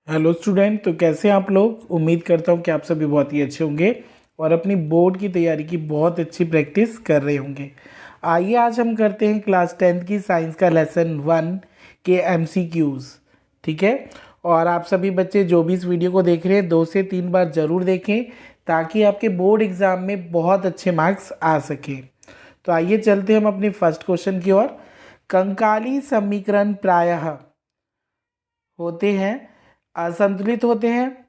Hello student, तो कैसे हैं आप लोग। उम्मीद करता हूँ कि आप सभी बहुत ही अच्छे होंगे और अपनी बोर्ड की तैयारी की बहुत अच्छी प्रैक्टिस कर रहे होंगे। आइए आज हम करते हैं क्लास 10th की साइंस का लेसन 1 के एमसीक्यूज़। ठीक है, और आप सभी बच्चे जो भी इस वीडियो को देख रहे हैं 2 से 3 बार ज़रूर देखें ताकि आपके बोर्ड एग्ज़ाम में बहुत अच्छे मार्क्स आ सकें। तो आइए चलते हम अपने फर्स्ट क्वेश्चन की ओर। कंकाली समीकरण प्रायः होते हैं असंतुलित होते हैं।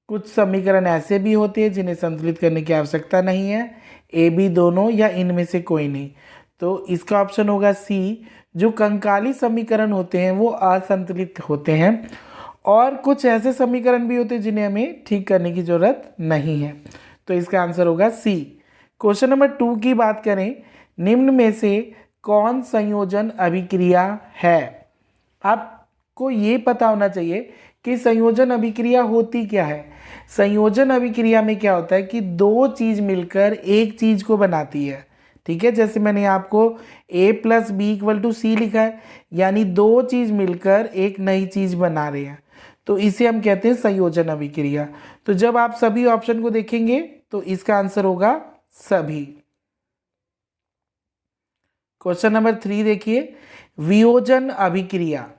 कुछ समीकरण ऐसे भी होते हैं जिन्हें संतुलित करने की आवश्यकता नहीं है। ए बी दोनों या इनमें से कोई नहीं। तो इसका ऑप्शन होगा सी। जो कंकाली समीकरण होते हैं वो असंतुलित होते हैं और कुछ ऐसे समीकरण भी होते हैं जिन्हें हमें ठीक करने की जरूरत नहीं है। तो इसका आंसर होगा सी। क्वेश्चन नंबर 2 की बात करें, निम्न में से कौन संयोजन अभिक्रिया है। आपको ये पता होना चाहिए कि संयोजन अभिक्रिया होती क्या है। संयोजन अभिक्रिया में क्या होता है कि दो चीज मिलकर एक चीज को बनाती है। ठीक है, जैसे मैंने आपको a plus b equal to c लिखा है, यानी दो चीज मिलकर एक नई चीज बना रहे हैं, तो इसे हम कहते हैं संयोजन अभिक्रिया। तो जब आप सभी ऑप्शन को देखेंगे तो इसका आंसर होगा सभी। क्वेश्चन नंबर 3 देखिए, वियोजन अभिक्रिया।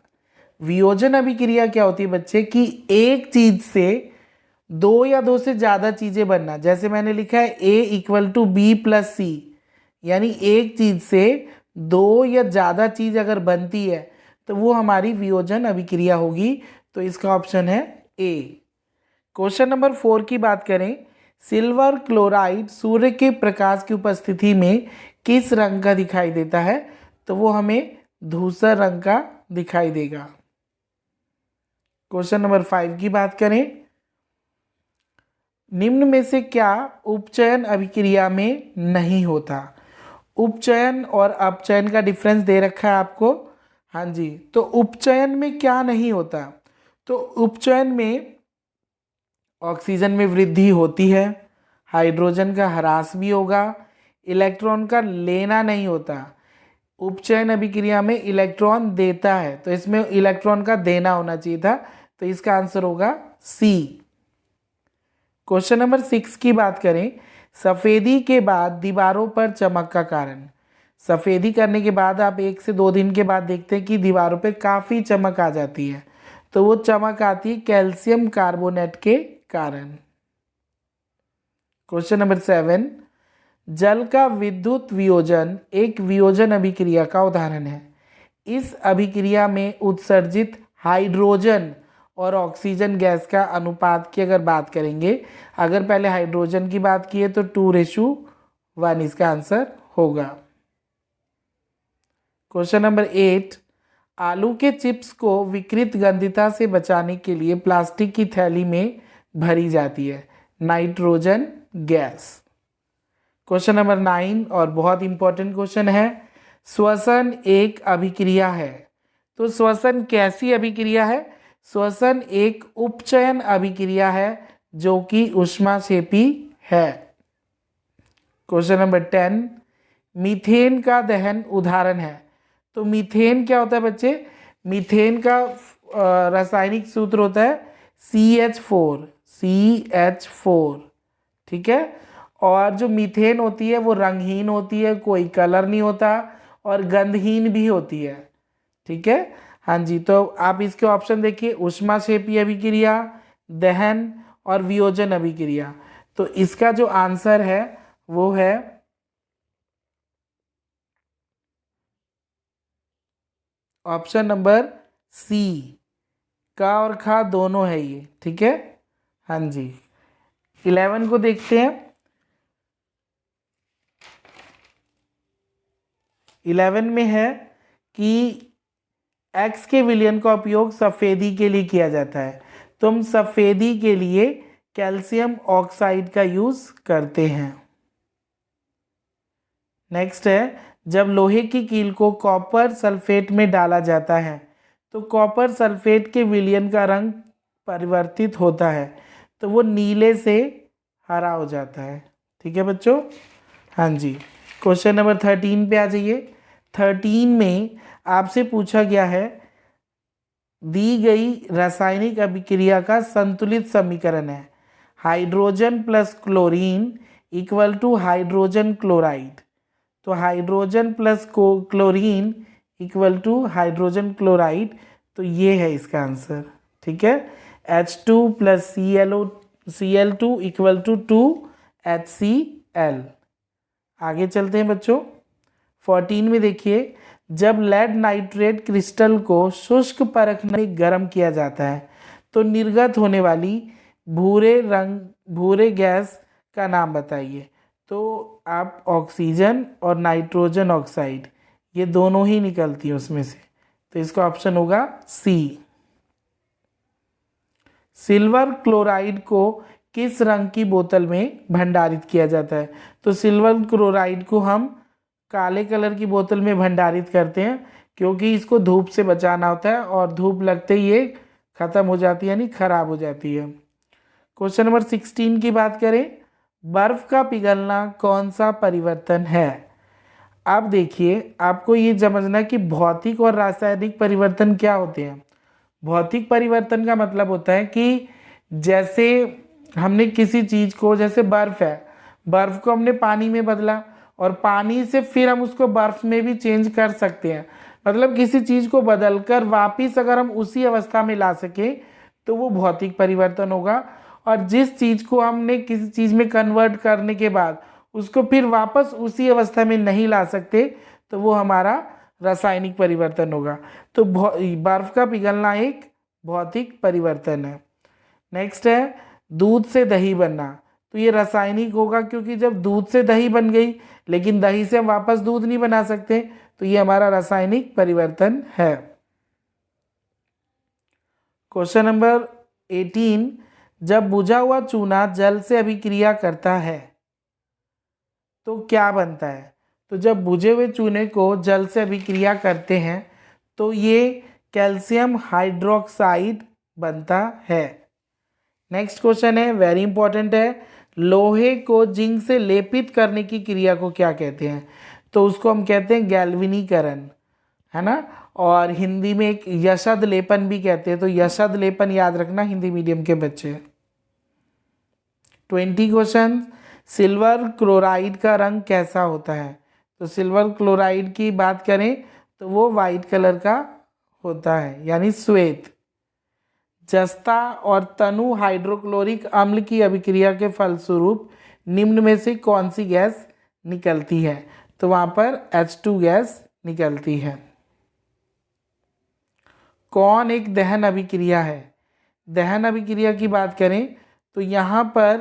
वियोजन अभिक्रिया क्या होती है बच्चे कि एक चीज से दो या दो से ज्यादा चीजें बनना। जैसे मैंने लिखा है a equal to b plus c, यानी एक चीज से दो या ज्यादा चीज अगर बनती है तो वो हमारी वियोजन अभिक्रिया होगी। तो इसका ऑप्शन है ए। क्वेश्चन नंबर 4 की बात करें, सिल्वर क्लोराइड सूर्य के प्रकाश की उपस्थिति में किस रंग का दिखाई देता है। तो वो हमें धूसर रंग का दिखाई देगा। क्वेश्चन नंबर 5 की बात करें, निम्न में से क्या उपचयन अभिक्रिया में नहीं होता। उपचयन और अपचयन का डिफरेंस दे रखा है आपको। हाँ जी, तो उपचयन में क्या नहीं होता। तो उपचयन में ऑक्सीजन में वृद्धि होती है, हाइड्रोजन का ह्रास भी होगा, इलेक्ट्रॉन का लेना नहीं होता। उपचयन अभिक्रिया में इलेक्ट्रॉन देता है, तो इसमें इलेक्ट्रॉन का देना होना चाहिए था। तो इसका आंसर होगा सी। क्वेश्चन नंबर 6 की बात करें, सफेदी के बाद दीवारों पर चमक का कारण। सफेदी करने के बाद आप 1 से 2 दिन के बाद देखते हैं कि दीवारों पे काफ़ी चमक आ जाती है। तो वो चमक आती है कैल्शियम कार्बोनेट के कारण। क्वेश्चन नंबर 7, जल का विद्युत वियोजन एक वियोजन अभिक्रिया का उदाहरण है। इस अभिक्रिया में उत्सर्जित हाइड्रोजन और ऑक्सीजन गैस का अनुपात की अगर बात करेंगे, अगर पहले हाइड्रोजन की बात की है तो 2:1 इसका आंसर होगा। क्वेश्चन नंबर 8, आलू के चिप्स को विकृत गंधिता से बचाने के लिए प्लास्टिक की थैली में भरी जाती है नाइट्रोजन गैस। क्वेश्चन नंबर 9 और बहुत इंपॉर्टेंट क्वेश्चन है, श्वसन एक अभिक्रिया है। तो श्वसन कैसी अभिक्रिया है। श्वसन एक उपचयन अभिक्रिया है जो कि ऊष्माक्षेपी है। क्वेश्चन नंबर 10, मीथेन का दहन उदाहरण है। तो मीथेन क्या होता है बच्चे, मीथेन का रासायनिक सूत्र होता है CH4। ठीक है, और जो मीथेन होती है वो रंगहीन होती है, कोई कलर नहीं होता और गंधहीन भी होती है। ठीक है, हाँ जी, तो आप इसके ऑप्शन देखिए, ऊष्माक्षेपी अभिक्रिया, दहन और वियोजन अभिक्रिया। तो इसका जो आंसर है वो है ऑप्शन नंबर सी। का और खा दोनों है ये। ठीक है, हाँ जी। 11 को देखते हैं। 11 में है कि एक्स के विलयन का उपयोग सफ़ेदी के लिए किया जाता है। तुम सफ़ेदी के लिए कैल्शियम ऑक्साइड का यूज़ करते हैं। नेक्स्ट है, जब लोहे की कील को कॉपर सल्फेट में डाला जाता है तो कॉपर सल्फेट के विलयन का रंग परिवर्तित होता है, तो वो नीले से हरा हो जाता है। ठीक है बच्चों, हाँ जी। क्वेश्चन नंबर 13 पे आ जाइए। 13 में आपसे पूछा गया है, दी गई रासायनिक अभिक्रिया का संतुलित समीकरण है hydrogen plus chlorine equal to hydrogen chloride. तो hydrogen plus chlorine equal to hydrogen chloride, तो ये है इसका आंसर। ठीक है, H2 plus Cl2 equal to 2HCl। आगे चलते हैं बच्चों। 14 में देखिए, जब लेड नाइट्रेट क्रिस्टल को शुष्क परखने में गर्म किया जाता है तो निर्गत होने वाली भूरे गैस का नाम बताइए। तो आप ऑक्सीजन और नाइट्रोजन ऑक्साइड ये दोनों ही निकलती है उसमें से, तो इसका ऑप्शन होगा सी। सिल्वर क्लोराइड को किस रंग की बोतल में भंडारित किया जाता है? तो सिल्वर क्लोराइड को हम काले कलर की बोतल में भंडारित करते हैं, क्योंकि इसको धूप से बचाना होता है और धूप लगते ही ये खत्म हो जाती है, यानी खराब हो जाती है। क्वेश्चन नंबर 16 की बात करें, बर्फ का पिघलना कौन सा परिवर्तन है? अब देखिए, आपको ये समझना कि भौतिक और रासायनिक परिवर्तन क्या होते हैं। भौतिक परिवर्तन का मतलब होता है कि जैसे हमने किसी चीज़ को, जैसे बर्फ है, बर्फ को हमने पानी में बदला और पानी से फिर हम उसको बर्फ में भी चेंज कर सकते हैं। मतलब किसी चीज़ को बदलकर वापिस अगर हम उसी अवस्था में ला सकें तो वो भौतिक परिवर्तन होगा। और जिस चीज़ को हमने किसी चीज़ में कन्वर्ट करने के बाद उसको फिर वापस उसी अवस्था में नहीं ला सकते तो वो हमारा रासायनिक परिवर्तन होगा। तो बर्फ का पिघलना एक भौतिक परिवर्तन है। नेक्स्ट है दूध से दही बनना, तो ये रासायनिक होगा, क्योंकि जब दूध से दही बन गई लेकिन दही से हम वापस दूध नहीं बना सकते, तो ये हमारा रासायनिक परिवर्तन है। क्वेश्चन नंबर 18, जब बुझा हुआ चूना जल से अभिक्रिया करता है तो क्या बनता है? तो जब बुझे हुए चूने को जल से अभिक्रिया करते हैं तो ये कैल्शियम हाइड्रोक्साइड बनता है। नेक्स्ट क्वेश्चन है, वेरी इंपॉर्टेंट है, लोहे को जिंक से लेपित करने की क्रिया को क्या कहते हैं? तो उसको हम कहते हैं गैल्वेनीकरण, है ना। और हिंदी में एक यशद लेपन भी कहते हैं, तो यशद लेपन याद रखना हिंदी मीडियम के बच्चे। 20 क्वेश्चन, सिल्वर क्लोराइड का रंग कैसा होता है? तो सिल्वर क्लोराइड की बात करें तो वो वाइट कलर का होता है, यानी श्वेत। जस्ता और तनु हाइड्रोक्लोरिक अम्ल की अभिक्रिया के फलस्वरूप निम्न में से कौन सी गैस निकलती है? तो वहाँ पर H2 गैस निकलती है। कौन एक दहन अभिक्रिया है? दहन अभिक्रिया की बात करें तो यहाँ पर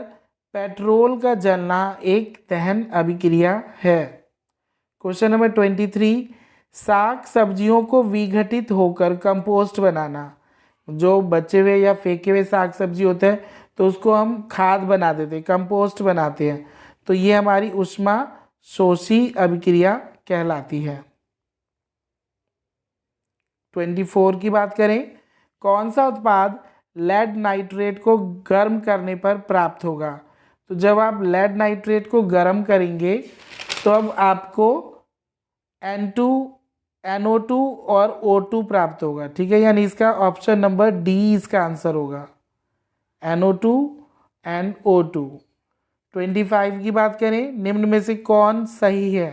पेट्रोल का जलना एक दहन अभिक्रिया है। क्वेश्चन नंबर 23, साग सब्जियों को विघटित होकर कंपोस्ट बनाना, जो बचे हुए या फेंके हुए साग सब्जी होते हैं तो उसको हम खाद बना देते हैं, कंपोस्ट बनाते हैं, तो ये हमारी ऊष्मा शोषी अभिक्रिया कहलाती है। 24 की बात करें, कौन सा उत्पाद लेड नाइट्रेट को गर्म करने पर प्राप्त होगा? तो जब आप लेड नाइट्रेट को गर्म करेंगे तो अब आपको N2 NO2 और O2 प्राप्त होगा। ठीक है, यानी इसका ऑप्शन नंबर डी इसका आंसर होगा, NO2 एंड O2। 25 की बात करें, निम्न में से कौन सही है?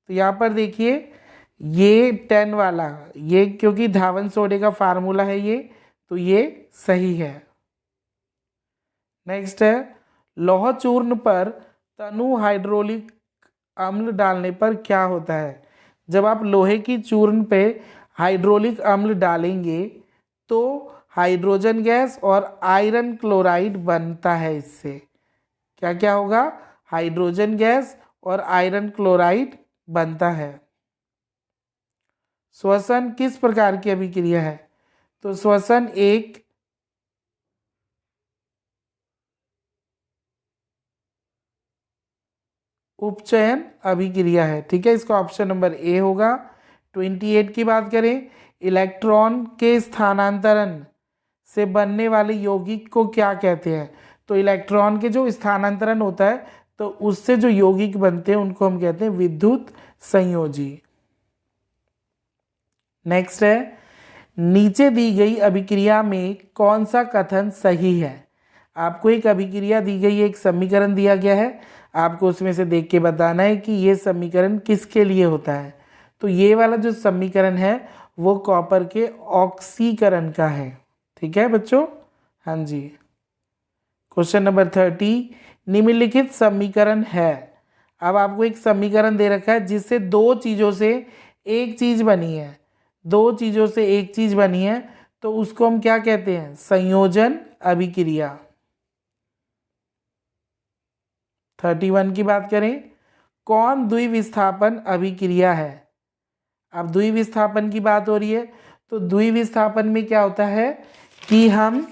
तो यहाँ पर देखिए, ये 10 वाला, ये क्योंकि धावन सोडे का फार्मूला है ये, तो ये सही है। नेक्स्ट है, लौह चूर्ण पर तनु हाइड्रोलिक अम्ल डालने पर क्या होता है? जब आप लोहे की चूर्ण पे हाइड्रोलिक अम्ल डालेंगे तो हाइड्रोजन गैस और आयरन क्लोराइड बनता है। इससे क्या क्या होगा? हाइड्रोजन गैस और आयरन क्लोराइड बनता है। श्वसन किस प्रकार की अभिक्रिया है? तो श्वसन एक उपचयन अभिक्रिया है। ठीक है, इसका ऑप्शन नंबर ए होगा। 28 की बात करें, इलेक्ट्रॉन के स्थानांतरण से बनने वाले यौगिक को क्या कहते हैं? तो इलेक्ट्रॉन के जो स्थानांतरण होता है तो उससे जो यौगिक बनते हैं उनको हम कहते हैं विद्युत संयोजी। नेक्स्ट है, नीचे दी गई अभिक्रिया में कौन सा कथन सही है। आपको एक अभिक्रिया दी गई है, एक समीकरण दिया गया है, आपको उसमें से देख के बताना है कि ये समीकरण किसके लिए होता है। तो ये वाला जो समीकरण है वो कॉपर के ऑक्सीकरण का है। ठीक है बच्चों, हाँ जी। क्वेश्चन नंबर 30, निम्नलिखित समीकरण है। अब आपको एक समीकरण दे रखा है जिससे दो चीज़ों से एक चीज़ बनी है, दो चीज़ों से एक चीज़ बनी है, तो उसको हम क्या कहते हैं, संयोजन अभिक्रिया। 31 की बात करें, कौन द्विविस्थापन अभिक्रिया है। अब द्विविस्थापन की बात हो रही है, तो द्विविस्थापन में क्या होता है कि हम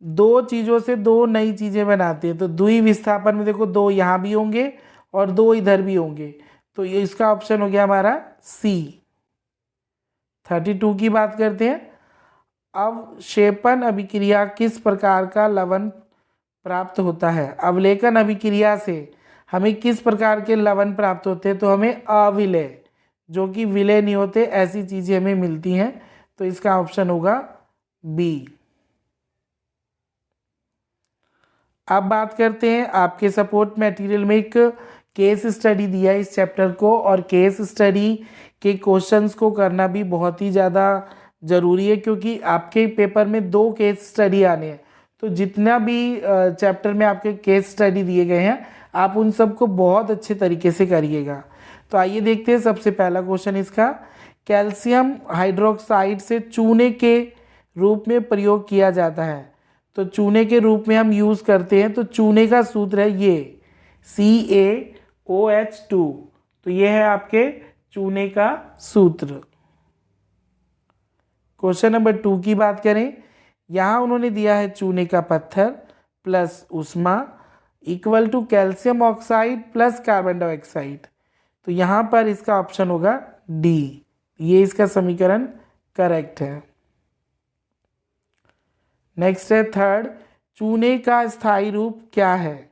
दो चीज़ों से दो नई चीज़ें बनाते हैं। तो द्विविस्थापन में देखो दो यहाँ भी होंगे और दो इधर भी होंगे, तो ये इसका ऑप्शन हो गया हमारा सी। 32 की बात करते हैं, अवक्षेपण अभिक्रिया किस प्रकार का लवण प्राप्त होता है। अवलेखन अभिक्रिया से हमें किस प्रकार के लवण प्राप्त होते हैं, तो हमें अविलेय, जो कि विलय नहीं होते, ऐसी चीज़ें हमें मिलती हैं। तो इसका ऑप्शन होगा बी। अब बात करते हैं, आपके सपोर्ट मटेरियल में एक केस स्टडी दिया है इस चैप्टर को, और केस स्टडी के क्वेश्चंस को करना भी बहुत ही ज़्यादा ज़रूरी है, क्योंकि आपके पेपर में दो केस स्टडी आने हैं। तो जितना भी चैप्टर में आपके केस स्टडी दिए गए हैं, आप उन सबको बहुत अच्छे तरीके से करिएगा। तो आइए देखते हैं सबसे पहला क्वेश्चन इसका, कैल्शियम हाइड्रोक्साइड से चूने के रूप में प्रयोग किया जाता है। तो चूने के रूप में हम यूज़ करते हैं, तो चूने का सूत्र है ये CaOH2। तो ये है आपके चूने का सूत्र। क्वेश्चन नंबर 2 की बात करें, यहाँ उन्होंने दिया है चूने का पत्थर प्लस उष्मा equal to calcium oxide plus carbon dioxide. तो यहाँ पर इसका ऑप्शन होगा डी, ये इसका समीकरण करेक्ट है। नेक्स्ट है थर्ड, चूने का स्थायी रूप क्या है।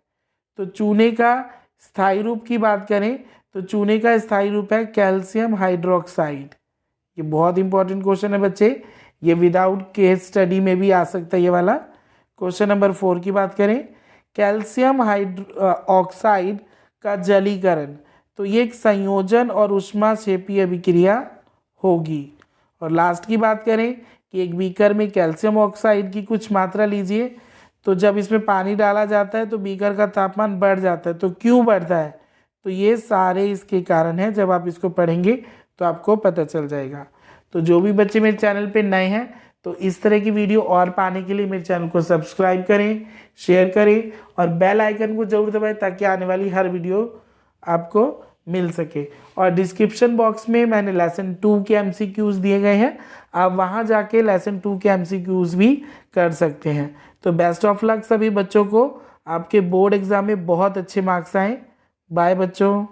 तो चूने का स्थायी रूप की बात करें, तो चूने का स्थायी रूप है कैल्शियम हाइड्रोक्साइड। ये बहुत इंपॉर्टेंट क्वेश्चन है बच्चे, ये विदाउट केस स्टडी में भी आ सकता है ये वाला। क्वेश्चन नंबर 4 की बात करें, कैल्शियम ऑक्साइड का जलीकरण, तो ये एक संयोजन और ऊष्माक्षेपीय अभिक्रिया होगी। और लास्ट की बात करें कि एक बीकर में कैल्शियम ऑक्साइड की कुछ मात्रा लीजिए, तो जब इसमें पानी डाला जाता है तो बीकर का तापमान बढ़ जाता है। तो क्यों बढ़ता है, तो ये सारे इसके कारण हैं, जब आप इसको पढ़ेंगे तो आपको पता चल जाएगा। तो जो भी बच्चे मेरे चैनल पे नए हैं, तो इस तरह की वीडियो और पाने के लिए मेरे चैनल को सब्सक्राइब करें, शेयर करें और बेल आइकन को जरूर दबाएं, ताकि आने वाली हर वीडियो आपको मिल सके। और डिस्क्रिप्शन बॉक्स में मैंने लेसन 2 के MCQs दिए गए हैं, आप वहाँ जाके लेसन 2 के MCQs भी कर सकते हैं। तो बेस्ट ऑफ लक सभी बच्चों को, आपके बोर्ड एग्जाम में बहुत अच्छे मार्क्स आए। बाय बच्चों।